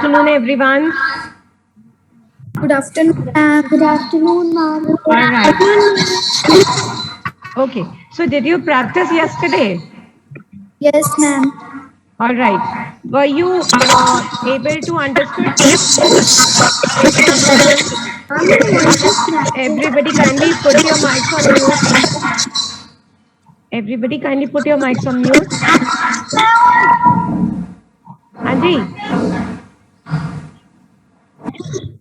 afternoon, everyone. Good afternoon, ma'am. Good afternoon, ma'am. All right. Okay. So, did you practice yesterday? Yes, ma'am. All right. Were you able to understood? Everybody, kindly put your mics on mute. Everybody, kindly put your mics on mute. हाँ जी.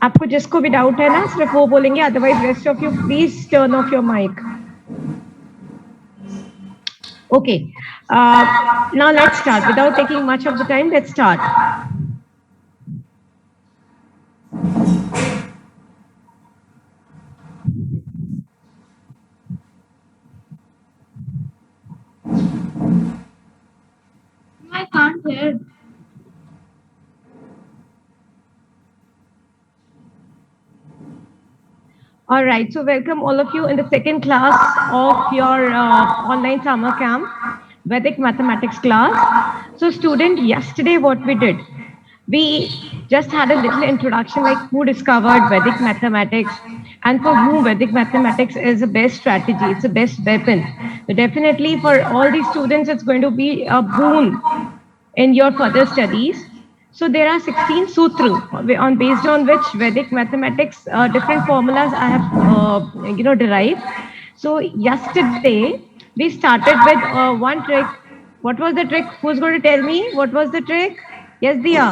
आपको जिसको भी doubt है ना सिर्फ वो बोलेंगे, otherwise rest of you please turn off your mic. Okay. Now let's start. Without taking much of the time, let's start. I can't hear. All right, so welcome all of you in the second class of your online summer camp, Vedic mathematics class. So student, yesterday what we did, we just had a little introduction like who discovered Vedic mathematics and for whom Vedic mathematics is the best strategy, it's the best weapon. So definitely for all these students, it's going to be a boon in your further studies. So there are 16 sutras on based on which Vedic mathematics different formulas I have derived. So yesterday we started with one trick. What was the trick? Who's going to tell me? What was the trick? Yes, Dia.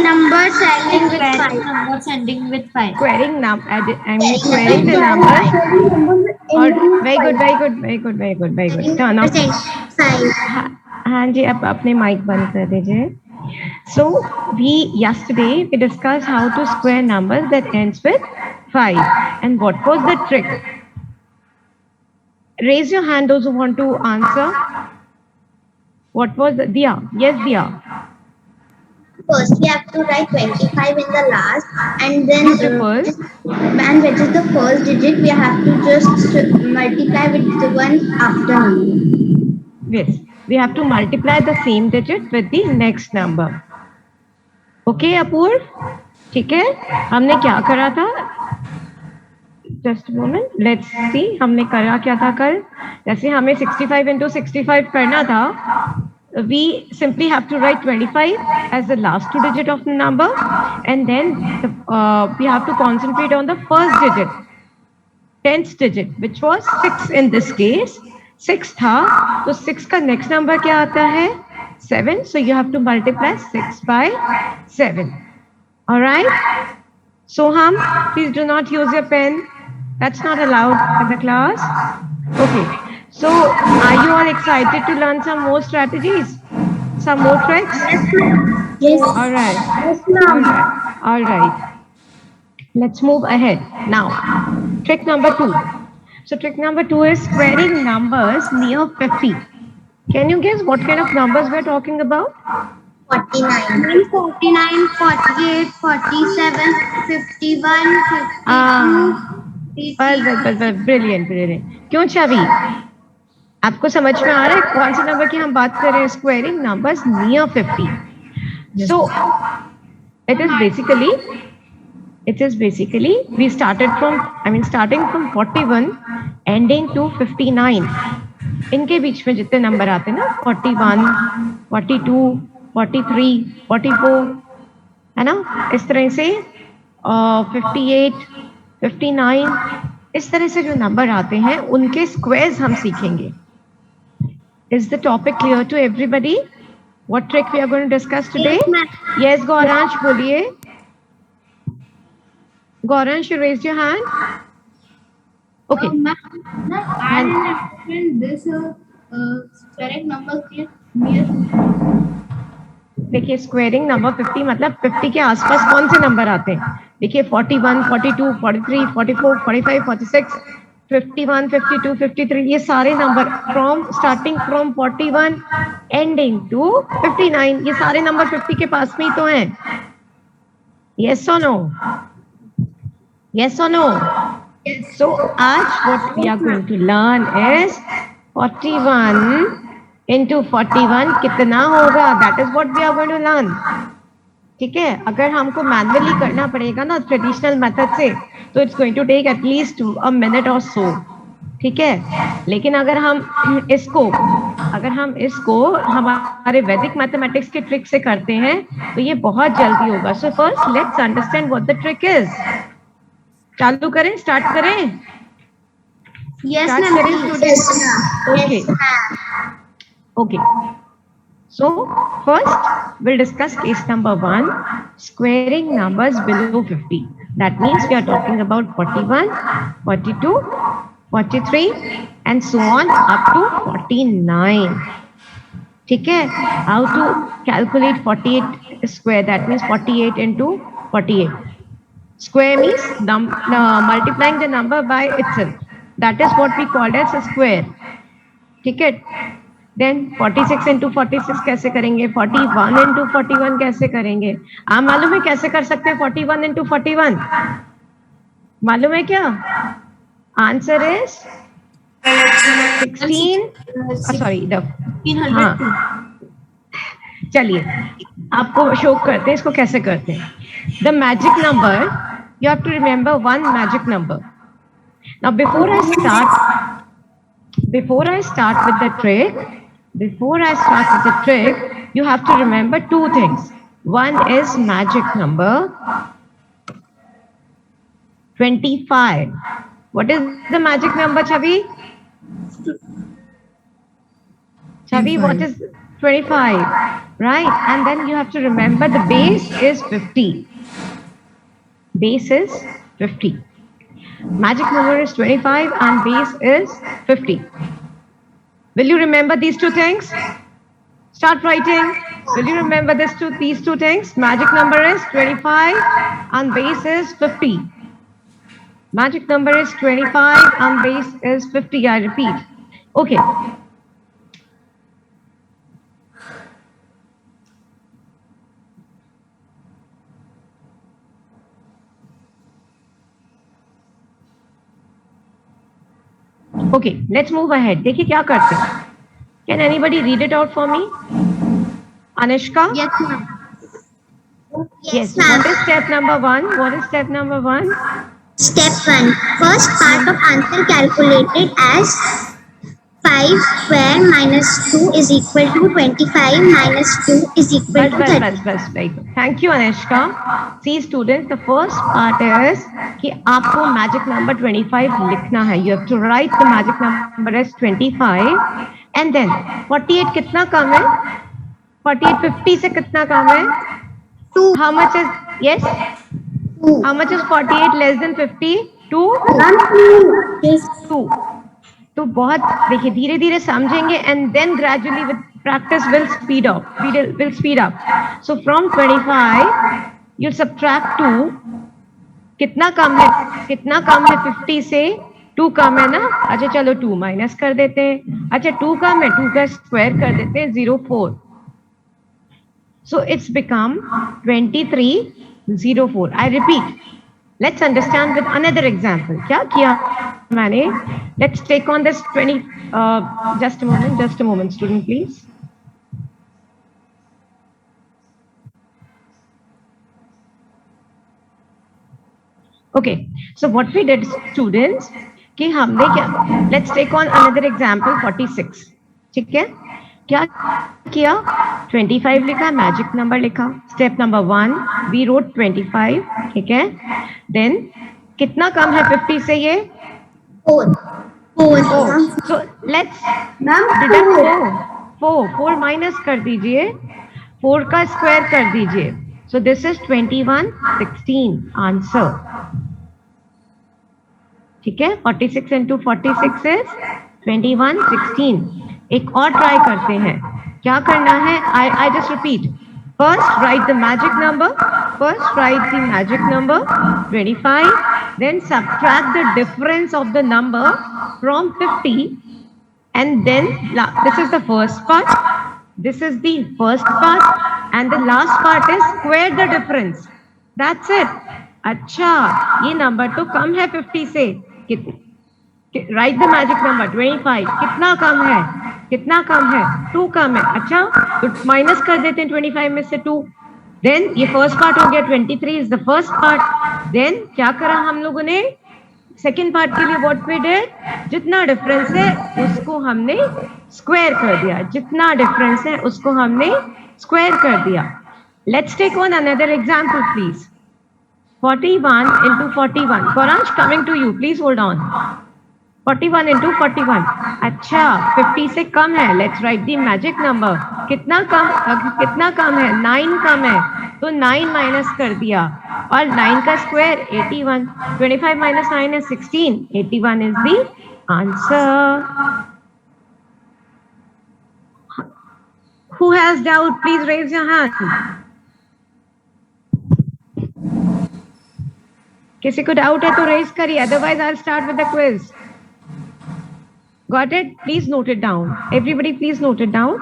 Numbers ending with 5. Numbers ending with 5. Squaring squaring the numbers. Or very good, very good, very good, very good, very good. Turn off. 5. हाँ जी, आप अपने mic बंद कर दीजिए. So yesterday we discussed how to square numbers that ends with 5. And what was the trick? Raise your hand those who want to answer. What was the Dia? Yes, Dia. First, we have to write 25 in the last, and then What's the first? and which is the first digit, we have to just multiply with the one after number. Yes, we have to multiply the same digit with the next number. Okay, अपूर्व? ठीक है? हमने क्या करा था? Just a moment. Let's see. हमने करा क्या था कल? जैसे हमें 65 into 65 करना था. We simply have to write 25 as the last two digit of the number, and then we have to concentrate on the first digit, 10th digit, which was 6 in this case. 6 था, तो 6 का next number क्या आता है? 7. So you have to multiply 6 by 7. All right. Soham, please do not use your pen. That's not allowed in the class. Okay. So, are you all excited to learn some more strategies? Some more tricks? Yes. All right. Yes, All ma'am. right. All right. Let's move ahead. Now, trick number 2. So, trick number 2 is squaring numbers near 50. Can you guess what kind of numbers we're talking about? 49. 49, 48, 47, 51, 52. Brilliant, brilliant. क्यों छवि? आपको समझ में आ रहा है कौन से number की हम बात कर रहे हैं? Squaring numbers near 50. So it is basically we starting from 41 ending to 59. इनके बीच में जितने नंबर आते हैं ना 41, 42, 43, 44 है ना, इस तरह से 58, 59, इस तरह से जो नंबर आते हैं उनके स्क्वायर्स हम सीखेंगे. Is the topic clear to everybody? What trick we are going to discuss today? Yes, Gauransh, बोलिए. Gauransh, you raised your hand. Okay. And this squaring number near. देखिए स्क्वायरिंग नंबर 50 मतलब 50 के आसपास कौन से नंबर आते हैं? देखिए 41, 42, 43, 44, 45, 46, 51, 52, 53 ये सारे number starting from 41 ending to 59 ये सारे नंबर 50 के पास में ही तो हैं. Yes or no? Yes or no? So आज what we are going to learn is 41 into 41 कितना होगा? That is what we are going to learn. ठीक है, अगर हमको मैनुअली करना पड़ेगा ना ट्रेडिशनल मेथड से, तो it's going to take at least a minute और सो, ठीक है। लेकिन अगर हम इसको हमारे वैदिक मैथमेटिक्स के ट्रिक से करते हैं तो ये बहुत जल्दी होगा। So first let's understand what the trick is. चालू करें, स्टार्ट करें? Yes, Start ma'am. करें students? Okay okay, so first we'll discuss case number 1, squaring numbers below 50. That means we are talking about 41, 42, 43 and so on up to 49. ठीक है, how to calculate 48 square? That means 48 into 48. Square means multiplying the number by itself. That is what we called as a square. ठीक है, then 46 into 46 कैसे करेंगे, 41 into 41 कैसे करेंगे? आप मालूम है कैसे कर सकते हैं 41 इंटू 41? मालूम है क्या? आंसर इज 16, सॉरी हाँ, चलिए आपको शो करते हैं इसको कैसे करते हैं। The magic number, you have to remember one magic number. Now before I start with the trick, you have to remember two things. One is magic number 25. What is the magic number, Chavi? Chavi, what is 25? Right, and then you have to remember the base is 50. Base is 50. Magic number is 25 and base is 50. Will you remember these two things? Start writing. Will you remember these two things? Magic number is 25 and base is 50. Magic number is 25 and base is 50. I repeat. Okay. Okay, let's move ahead. देखिए क्या करते हैं. Can anybody read it out for me? Anushka? Yes, ma'am. Yes, What is step number 1? What is step number 1? Step 1. First part of answer calculated as 5 square minus 2 is equal to 25 minus 2 is equal to 30. बस very good. Thank you Anushka. See students, the first part is कि आपको magic number 25 लिखना है. You have to write the magic number as 25 and then 48 कितना कम है? 48 50 से कितना कम है? 2. How much is, yes? 2. How much is 48 less than 50? 2? 2. तो बहुत देखिए धीरे धीरे समझेंगे and then gradually with practice will speed up. So from 25 you subtract 2. कितना कम है 50 से? 2 कम है ना? अच्छा चलो 2 माइनस कर देते हैं. अच्छा 2 कम है, 2 का स्क्वायर कर देते हैं 04. So it's become 2304. I repeat. Let's understand with another example. क्या किया मैंने? Let's take on this 20. Just a moment, student, please. Okay. So what we did, students, कि हमने क्या? Let's take on another example 46. ठीक है? क्या किया? 25 लिखा, मैजिक नंबर लिखा. Step number 1 we wrote 25. ठीक है, देन कितना कम है 50 से? ये 4. सो लेट्स डिडक्ट 4 माइनस कर दीजिए, 4 का स्क्वायर कर दीजिए. So this is 2116 answer. ठीक है, 46 इंटू 46 इज 2116. एक और ट्राई करते हैं. क्या करना है? I just repeat. First write the magic number. 25. Then subtract the difference of the number from 50. And then this is the first part. This is the first part. And the last part is square the difference. That's it. अच्छा, ये number तो कम है 50 से. Write the magic number 25. कितना कम है? 2 कम है. अच्छा तो माइनस कर देते हैं 25 में से 2. देन ये फर्स्ट पार्ट हो गया, 23 is the first part. Then क्या करा हम लोगों ने सेकेंड पार्ट के लिए, व्हाट वी डिड, जितना डिफरेंस है उसको हमने स्क्वायर कर दिया, जितना डिफरेंस है उसको हमने स्क्वायर कर दिया। Let's take one another example please. 41 into 41, Koransh coming to you, please hold on। 41 into 41, अच्छा 50 से कम है, let's write the magic number. कितना कम है, 9 कम है, तो 9 माइनस कर दिया, और 9 का square 81, 25 minus 9 is 16, 81 is the answer। Who has doubt, please raise your hand। किसी को डाउट है तो रेज करिए, otherwise I will start with the quiz. Got it? Please note it down, everybody please note it down.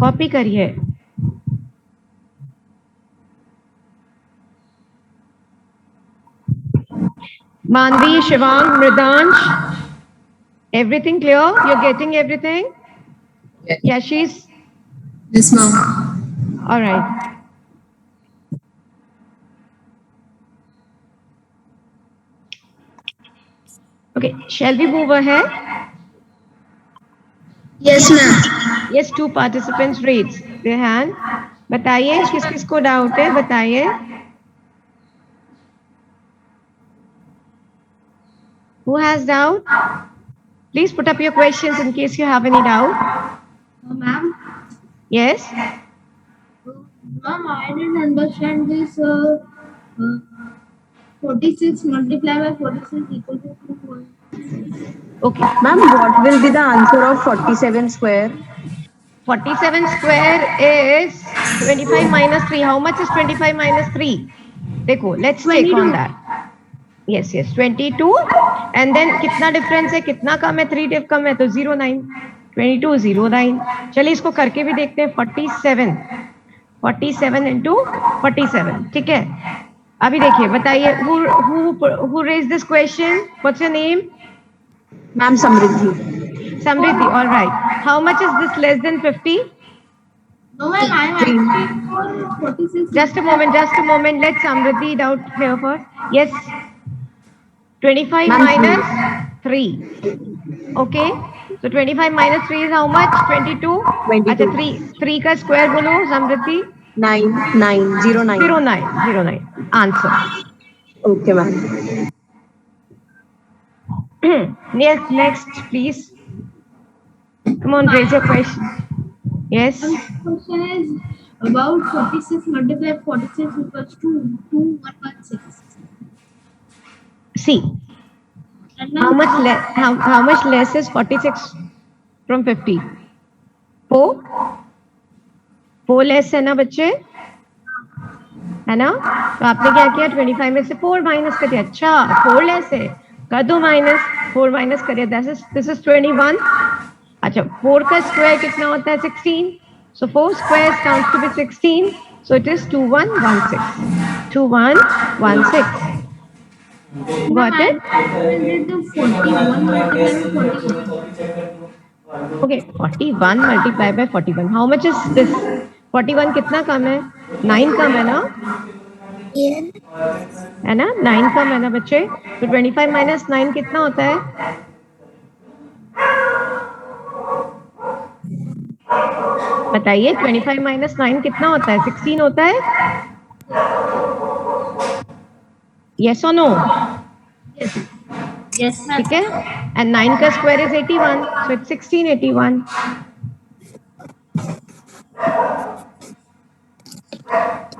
Copy करिए। Manvi, Shivang, Mridansh, everything clear? You are getting everything? Yashis? Yes, ma'am. All right. Okay, shall we move ahead? Yes, ma'am. Yes, two participants raised their hand. बताइए किस किस को doubt है, बताइए। Who has doubt? Please put up your questions in case you have any doubt. Ma'am, Yes. ma'am, I didn't understand this 46 multiplied by 46 equal to 2. Okay. Ma'am, what will be the answer of 47 square? 47 square is 25 minus 3. How much is 25 minus 3? देखो, let's check on that. Yes, yes, 22. And then कितना difference है, कितना कम है, 3 कम है तो 09, 22 09। चलिए इसको करके भी देखते हैं। 47 into 47, ठीक है। अभी देखिए, बताइए, who raised this question? What's your name? Ma'am, Samriddhi. Samriddhi, all right. How much is this less than 50? No, ma'am, I am asking for 46. Just a moment. Let Samriddhi doubt clear first. Yes. 25 Ma'am, minus 3. Okay. So 25 minus 3 is how much? 22. 22. अच्छा 3 का square बोलो Samriddhi। 09. 09. Answer. Okay, ma'am. Yes, next please. Come on, raise your question. Yes. Question is about 46 multiplied 46 equals to 2116. See, And how much less is 46 from 50? 4 less है ना बच्चे, है ना? तो आपने क्या किया, 25 में से 4 माइनस कर दिया। अच्छा 4 लेस है, कर दो माइनस, 4 माइनस करिए, दिस इज 21। अच्छा 4 का स्क्वायर कितना होता है, 16। So 4 square counts to be 16, so it is 2116। Got it? the 41 multiplied by 41. Okay, 41 multiplied by 41. How much is this? 41 कितना कम है? 9 कम है ना? है ना? 9 कम है ना बच्चे? तो 25 minus 9 कितना होता है? बताइए, 25 minus 9 कितना होता है? 16 होता है? Yes or no? Yes, ma'am. ठीक है? And 9 का square is 81, so it's 1681.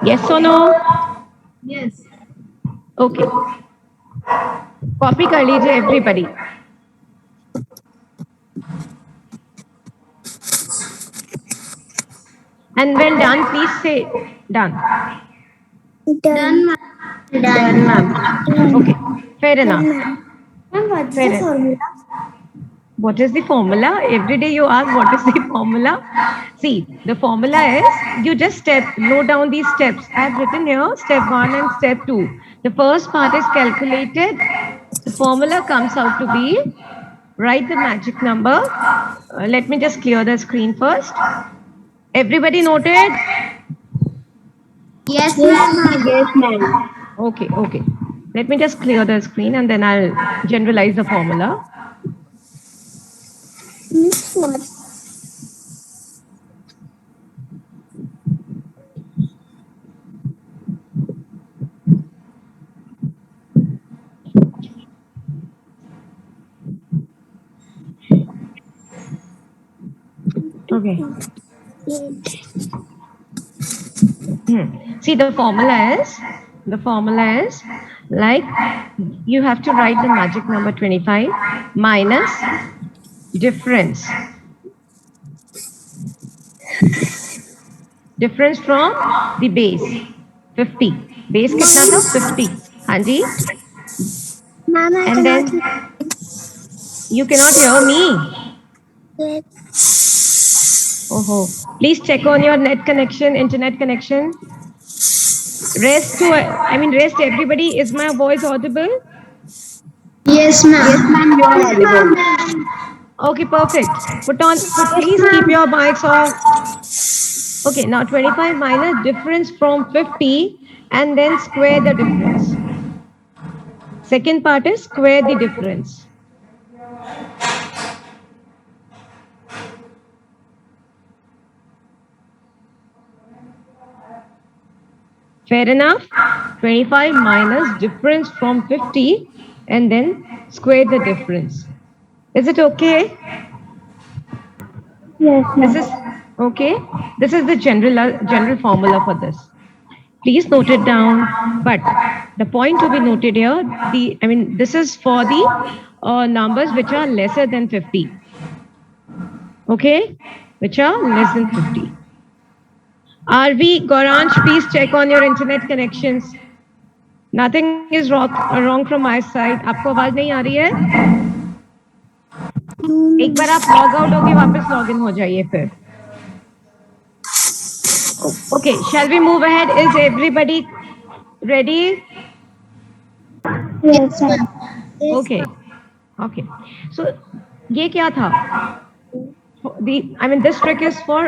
Yes or no? Yes. Okay. Copy कर लीजिए everybody. And when done, please say done. Done, ma'am. Done, ma'am. Okay, fair enough. Ma'am, what's Fair the enough. formula? What is the formula? Every day you ask what is the formula. See, the formula is, you just note down these steps. I have written here step 1 and step 2. The first part is calculated. The formula comes out to be write the magic number. Let me just clear the screen first. Everybody noted? Yes, ma'am. Yes, ma'am. Okay, okay. Let me just clear the screen and then I'll generalize the formula. Miss what? Okay. See, the formula is like you have to write the magic number 25 minus difference. Difference from the base 50. Base कितना था 50. हाँ जी. Ma'am, I And then you cannot hear me. Oh, please check on your net connection, internet connection. Rest everybody. Is my voice audible? Yes, ma'am. Yes, ma'am, you are audible. Okay, perfect. Please keep your mics off. Okay, now 25 minus difference from 50 and then square the difference. Second part is square the difference. Fair enough? 25 minus difference from 50 and then square the difference. Is it okay? Yes, This is okay. This is the general formula for this. Please note it down. But the point to be noted here, this is for the numbers which are lesser than 50. Okay, which are less than 50. RV, Goranj, please check on your internet connections. Nothing is wrong from my side. आपको आवाज नहीं आ रही है? एक बार आप log out होके वापस log in हो जाइए फिर. Okay, shall we move ahead? Is everybody ready? yes, ma'am. Okay, okay. So ये क्या था? This trick is for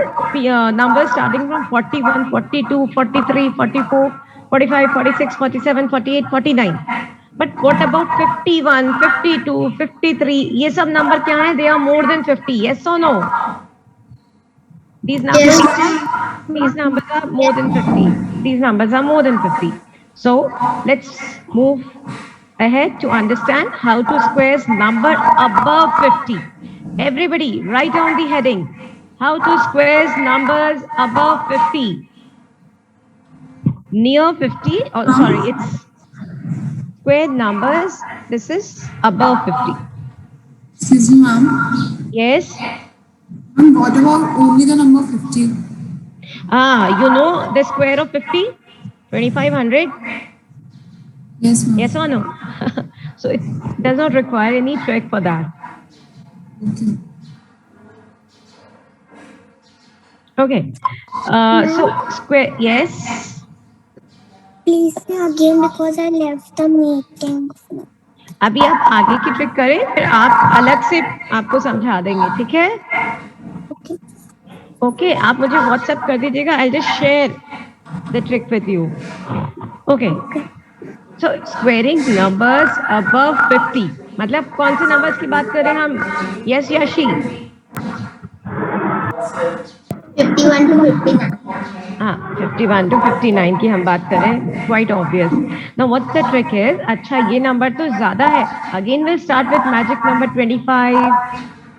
numbers starting from 41, 42, 43, 44, 45, 46, 47, 48, 49. But what about 51, 52, 53? ये सब number क्या है? They are more than 50. Yes or no? These numbers are more than 50. These numbers are more than 50. So let's move ahead to understand how to square number above 50. Everybody, write down the heading. How to square numbers above 50. Near 50, it's square numbers. This is above 50. Excuse me, ma'am. Yes? And what about only the number 50? You know the square of 50? 2500? Yes, ma'am. Yes or no? So it does not require any trick for that. Okay. Okay. So square, yes. Please say again because I left the meeting. अभी आप आगे की trick करें, फिर आप अलग से आपको समझा देंगे, ठीक है? ओके, आप मुझे व्हाट्सएप कर दीजिएगा. I just share the trick with you. Okay. So squaring numbers above 50 मतलब कौन से नंबर्स की बात कर रहे हैं हम? यस या शी? 51 to 59. हाँ, 51 to 59 की हम बात करें. Quite obvious. Now what's the trick is, अच्छा ये नंबर तो ज्यादा है. Again will start with magic number 25.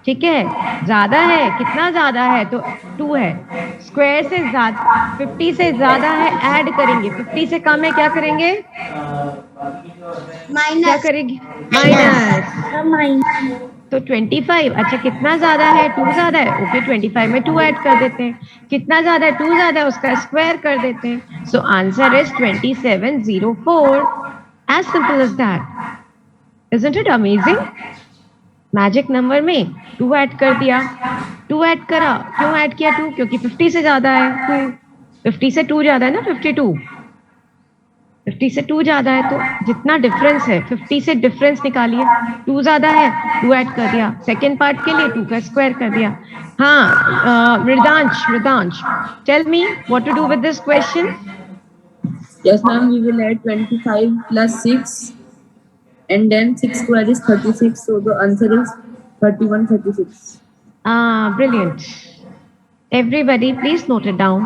ठीक है, ज्यादा है. कितना ज्यादा है? तो 2 है. स्क्वायर से ज्यादा 50 से ज्यादा है, ऐड करेंगे. 50 से कम है, क्या करेंगे? क्या करेंगे? माइनस. तो 25. अच्छा कितना ज्यादा है? 2 ज्यादा है. ओके, 25 में 2 ऐड कर देते हैं. कितना ज्यादा है? 2 ज्यादा है, उसका स्क्वायर कर देते हैं. So answer is 2704. As simple as that. Isn't it amazing? Magic number में 2 ऐड कर दिया. 2 ऐड करा. क्यों ऐड किया 2? क्योंकि 50 से ज्यादा है 2. 50 से 2 ज्यादा है ना 52. 50 से 2 ज्यादा है तो जितना डिफरेंस है 50 से डिफरेंस निकालिए. 2 ज्यादा है 2 ऐड कर दिया. सेकेंड पार्ट के लिए 2 का स्क्वायर कर दिया. हाँ, Mridansh, tell me what to do with this question. Yes, ma'am. We will add 25 plus 6, and then 6 square is 36. So the answer is 31, 36. Brilliant. Everybody, please note it down.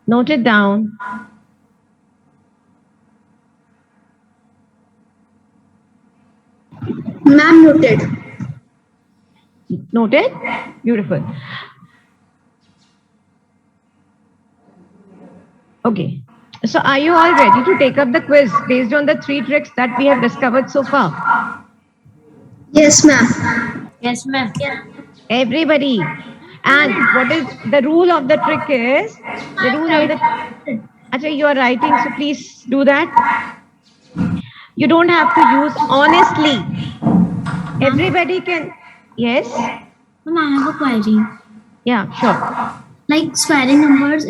Note it down. Ma'am, noted. Noted? Beautiful. Okay. So are you all ready to take up the quiz based on the 3 tricks that we have discovered so far? Yes, ma'am. Yes, ma'am. Everybody. And what is the rule of the trick is, the rule of the, Acha, you are writing, so please do that. You don't have to use honestly. Everybody can, yes? Ma'am, I have a query. Yeah, sure. Like squaring numbers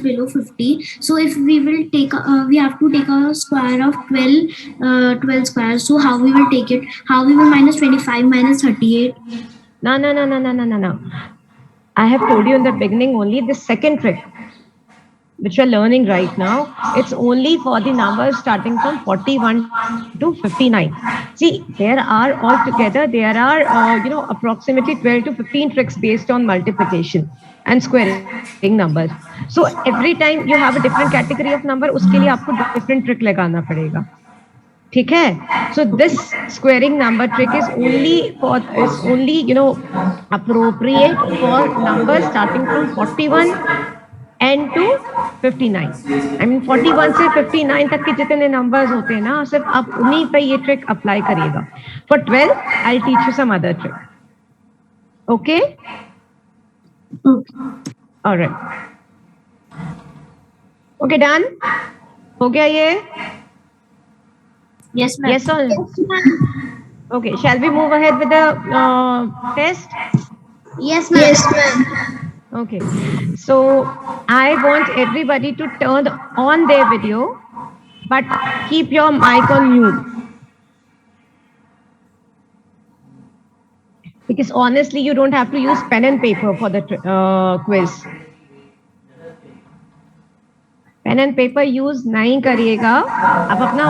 below 50. So if we will take, we have to take a square of 12 squares. So how we will take it? How we will minus 25 minus 38? No. I have told you in the beginning only the second trick, which you are learning right now. It's only for the numbers starting from 41 to 59. See, there are altogether, there are, approximately 12 to 15 tricks based on multiplication and squaring numbers. So every time you have a different category of number, उसके लिए आपको different trick लगाना पड़ेगा. ठीक है? So this squaring number trick is only appropriate for numbers starting from 41 and to 59. I mean 41 से 59 तक के जितने numbers होते हैं ना, सिर्फ आप उन्हीं पे ये trick apply करिएगा. For 12, I'll teach you some other trick. Okay? All right. Okay, done? हो गया ये? Yes, ma'am. Yes or no? Okay, shall we move ahead with the test? Yes, ma'am. Yes, ma'am. Okay, so I want everybody to turn on their video, but keep your mic on mute. Because honestly, you don't have to use pen and paper for the quiz. Pen and paper use नहीं करिएगा. आप अपना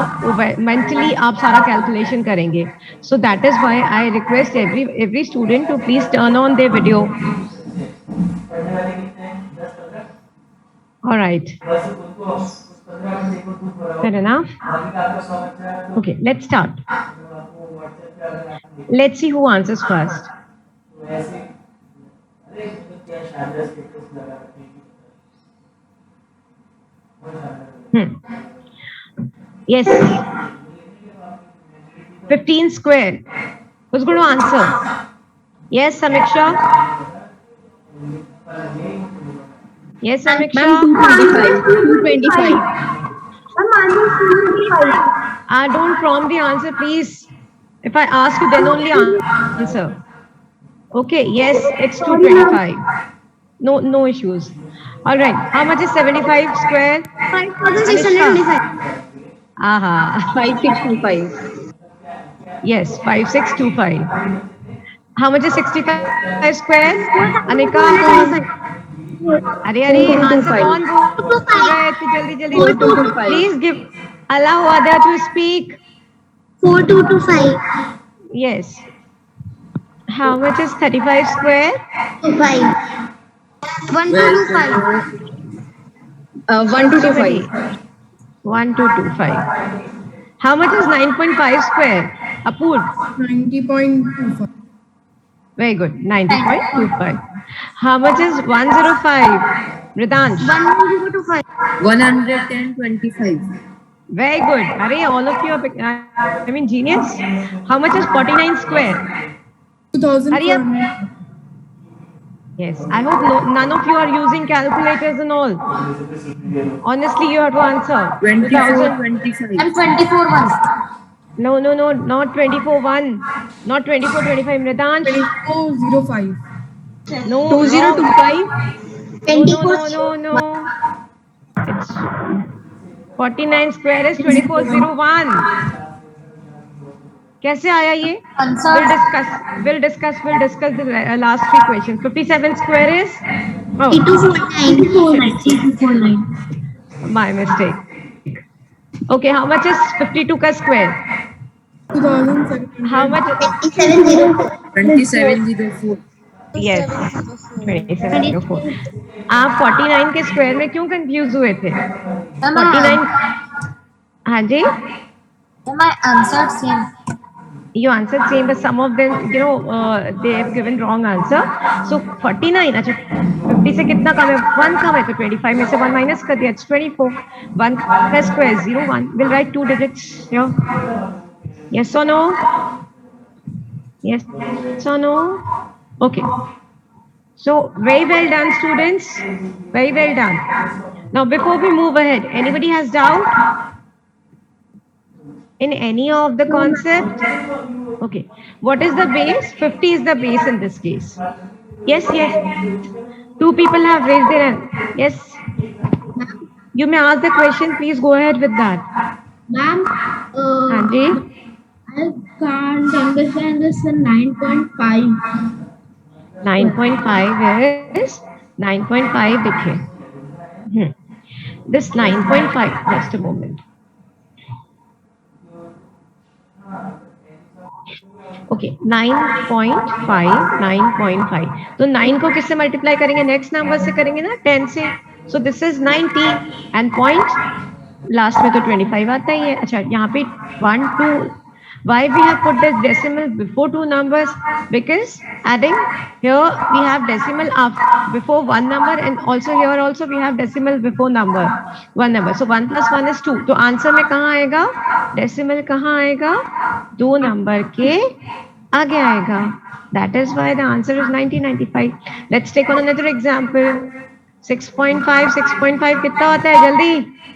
mentally आप सारा calculation करेंगे. So that is why I request every student to please turn on their video. Alright, fair enough. Okay, let's start. Let's see who answers first. Yes. 15 square. Who's going to answer? Yes, Samiksha. Yes, Samiksha. 225. Don't prompt the answer, please. If I ask you, then only answer. Okay. Yes, it's 225. No issues. All right. How much is 75 square? 5,625. Aha. 5625. Yes, 5625. How much is 65 square? Anika. अरे answer कौन बोल रहा है? जल्दी. Please allow other to speak. 4225. Yes. How much is 35 square? 5. 1225. 1225. 1225. How much is 9.5 square? Apur. 90.25. Very good. 90.25. How much is 105? Ridansh. 110.25. Very good. Arey, all of you are, genius. How much is 49 square? 2,400. Yes. I hope none of you are using calculators and all. Honestly, you have to answer. 24.25. I'm 24 once. No, not 24-1. Not 24-25. Ridansh. 2405. No. 2025. No. It's 49 square is 2401. कैसे आया ये? We'll discuss the last three questions. 57 square is 8249. my mistake. Okay, how much is 52 का square? 2700. How much? 2704. Yes, 2704. आप 49 के square में क्यों confuse हुए थे? 49. हाँ जी. My answer same. You answered same, but some of them, they have given wrong answer. So 49. अच्छा 50 से कितना कम है? 1 कम है तो 25 में से 1 माइनस कर दिया. It's 24. 1 का square 01. We'll write 2 digits here. Yes or no? Yes or no? Okay. So very well done, students. Very well done. Now before we move ahead, anybody has doubt in any of the concept? Okay. What is the base? 50 is the base in this case. Yes. 2 people have raised their hand. Yes. You may ask the question. Please go ahead with that. Ma'am, Hanji. I can't understand this in 9.5. 9.5 is 9.5 देखिए. This 9.5. Just a moment. Okay 9.5. तो 9 को किससे multiply करेंगे? Next number से करेंगे ना, 10 से. So this is 90 and point last में तो 25 आता ही है. अच्छा यहाँ पे 1 2. Why we have put this decimal before two numbers? Because adding here we have decimal before one number, and also here also we have decimal before one number. So 1 plus 1 is 2. तो answer में कहाँ आएगा? Decimal कहाँ आएगा? 2 number के आगे आएगा. That is why the answer is 1995. Let's take on another example. 6.5 कितना होता है? जल्दी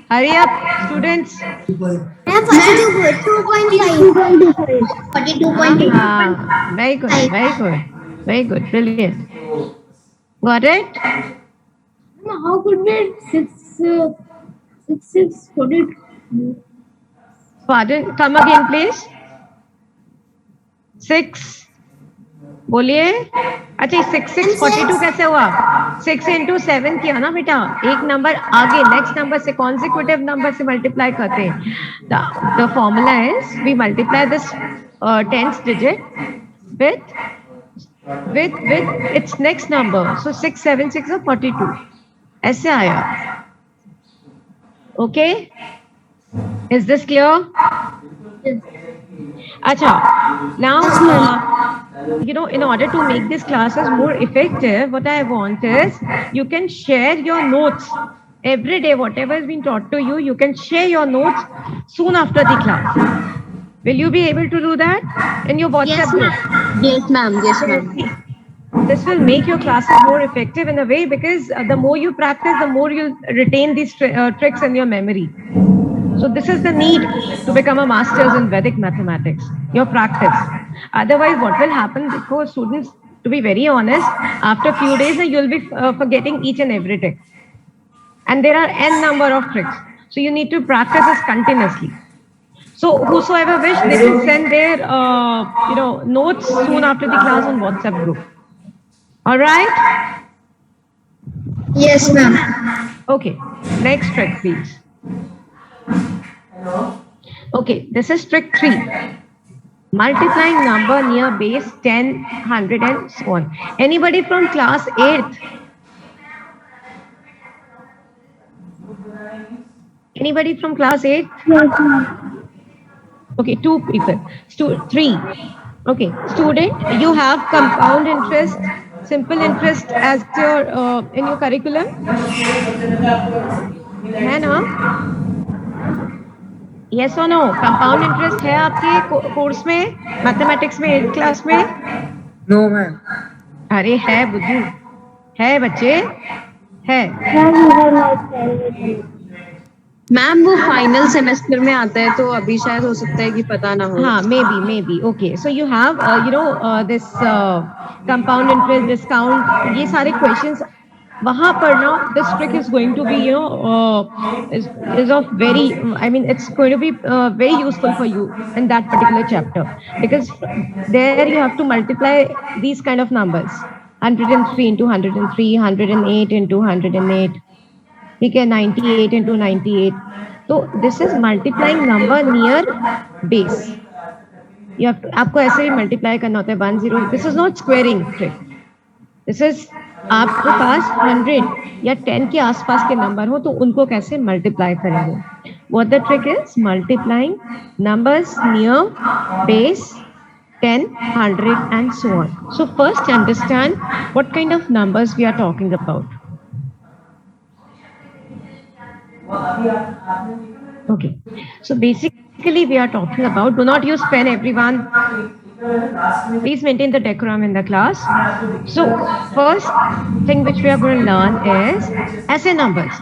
hurry up students. 42.5. Very good, brilliant. Got it? How could be 642? Pardon, come again please. 6 बोलिए. अच्छा 6 42 कैसे हुआ? 6 into 7 किया ना बेटा. एक नंबर आगे नेक्स्ट नंबर से consecutive नंबर से मल्टीप्लाई करते हैं. The formula is we multiply this 10th digit with its next number. So 6 7 6 or 42. ऐसे आया. Okay? Is this clear? Acha, now, in order to make these classes more effective, what I want is you can share your notes every day. Whatever has been taught to you, you can share your notes soon after the class. Will you be able to do that in your WhatsApp group? Yes, ma'am. This will make your classes more effective in a way, because the more you practice, the more you'll retain these tricks in your memory. So this is the need to become a master's in Vedic mathematics, your practice. Otherwise, what will happen, because students, to be very honest, after a few days, you'll be forgetting each and every trick. And there are n number of tricks. So you need to practice this continuously. So whosoever wish, they can send their, notes soon after the class on WhatsApp group. All right? Yes, ma'am. Okay, next trick, please. Okay, this is trick 3. Multiplying number near base 10, 100 and so on. Anybody from class 8th? Anybody from class 8th? Okay, 2 people. 3. Okay, student, you have compound interest, simple interest as your in your curriculum? है ना? Yes or no? Compound interest है आपके course में, mathematics में 8th class में? No, ma'am. अरे है बुद्धू, है बच्चे, है. मैम वो फाइनल सेमेस्टर में आता है, तो अभी शायद हो सकता है कि पता ना हो. हाँ, maybe. Okay, so you have this compound interest, discount, ये सारे questions वहां पर ना this trick is going to be is of very, I mean it's going to be very useful for you in that particular chapter, because there you have to multiply these kind of numbers, 103 into 103, 108 into 108, ठीक है, 98 into 98. तो this is multiplying number near base. You have to, आपको ऐसे ही multiply करना होता है 10. This is not squaring trick. This is आपके पास 100 या 10 के आसपास के नंबर हो तो उनको कैसे मल्टीप्लाई करेंगे. What the trick is? Multiplying numbers near base 10, 100 and so on. So first understand what kind of numbers we are talking about. Okay, so basically we are talking about, do not use pen everyone. Please maintain the decorum in the class. So first thing which we are going to learn is ऐसे numbers.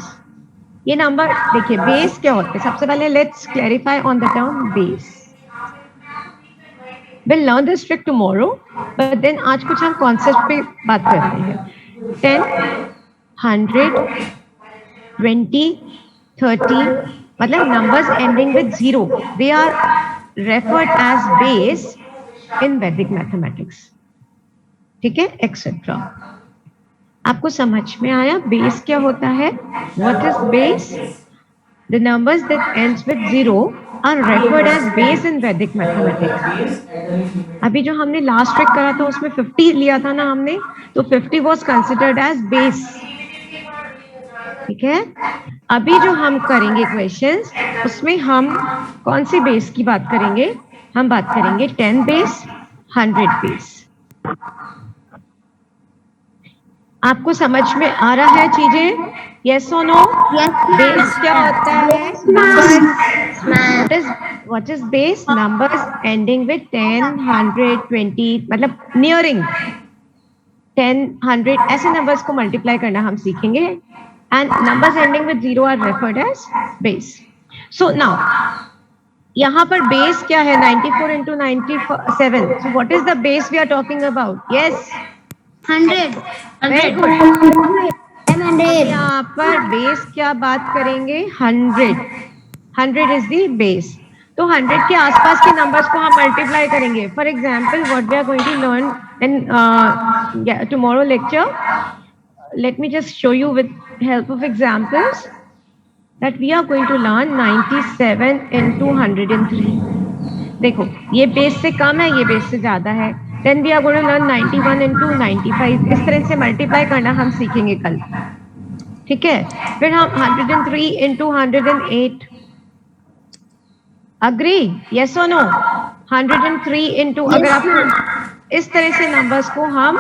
ये number देखिए base क्या होते हैं. सबसे पहले let's clarify on the term base. We'll learn this trick tomorrow, but then आज कुछ हम concept पे बात करते हैं. 10, 100, 20, 30, मतलब numbers ending with 0. They are referred as base in Vedic mathematics. ठीक है, एक्सेट्रा. आपको समझ में आया बेस क्या होता है? What is base? The numbers that ends with 0 are referred as base in Vedic mathematics. अभी जो हमने लास्ट ट्रिक करा था उसमें 50 लिया था ना हमने, तो 50 was considered as base. ठीक है, अभी जो हम करेंगे क्वेश्चंस उसमें हम कौन सी बेस की बात करेंगे? हम बात करेंगे 10 बेस, 100 बेस. आपको समझ में आ रहा है चीजें? यस और नो? बेस क्या होता है? What is base? Numbers ending with 10, 100, 20, मतलब नियरिंग 10, 100 ऐसे नंबर्स को मल्टीप्लाई करना हम सीखेंगे. And numbers ending with 0 are referred as base. So now यहाँ पर बेस क्या है? 94 into 97. So what is the base we are talking about? Yes, 100. very good. यहाँ पर बेस क्या बात करेंगे? 100. 100 is the base. तो 100 के आसपास के नंबर्स को हम मल्टीप्लाई करेंगे. For example what we are going to learn in tomorrow lecture. Let me just show you with help of examples that we are going to learn 97 into 103. देखो ये base से कम है, ये बेस से ज्यादा है. Then we are going to learn 91 into 95. इस तरह से मल्टीप्लाई करना हम सीखेंगे कल. ठीक है, फिर हम 103 into 108. अग्री? यस और नो? 103 into, अगर आपको इस तरह से नंबर्स को हम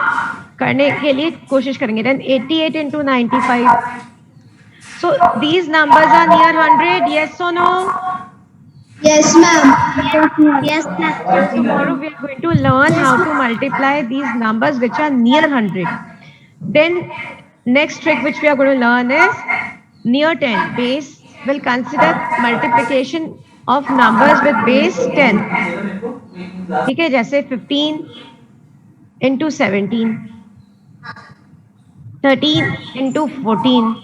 करने के लिए कोशिश करेंगे. Then 88 into 95. So these numbers are near 100. Yes or no? Yes, ma'am. Yes, ma'am. So tomorrow we are going to learn how to multiply these numbers which are near 100. Then next trick which we are going to learn is near 10. Base will consider multiplication of numbers with base 10. ठीक है, जैसे 15 into 17, 13 into 14.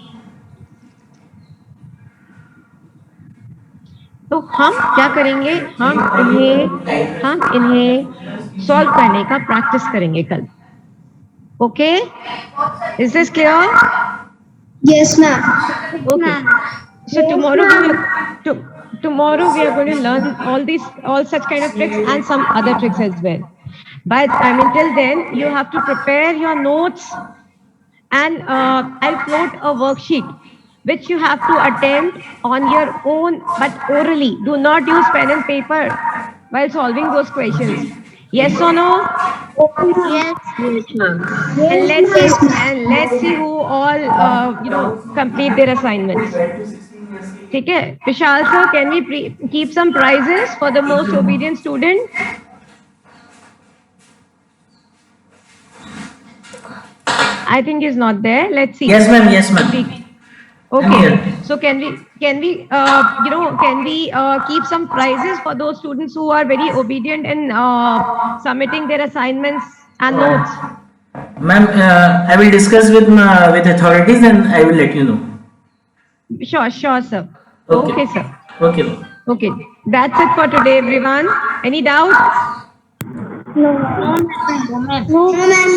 तो हम क्या करेंगे? हम इन्हें solve करने का प्रैक्टिस करेंगे कल. Okay, is this clear? Yes, ma'am. Okay. So tomorrow we are going to learn all such kind of tricks and some other tricks as well. But I mean till then you have to prepare your notes, and I'll float a worksheet which you have to attempt on your own but orally. Do not use pen and paper while solving those questions. Yes or no? Yes. And let's see who all complete their assignments. ठीक है, Vishal sir, can we keep some prizes for the most obedient student? I think he's not there. Let's see. Yes, ma'am. Yes, ma'am. Okay. So can we keep some prizes for those students who are very obedient in submitting their assignments and notes? Ma'am, I will discuss with authorities and I will let you know. Sure, sir. Okay. Okay, sir. Okay, ma'am. Okay, that's it for today, everyone. Any doubt? No, ma'am. No, ma'am.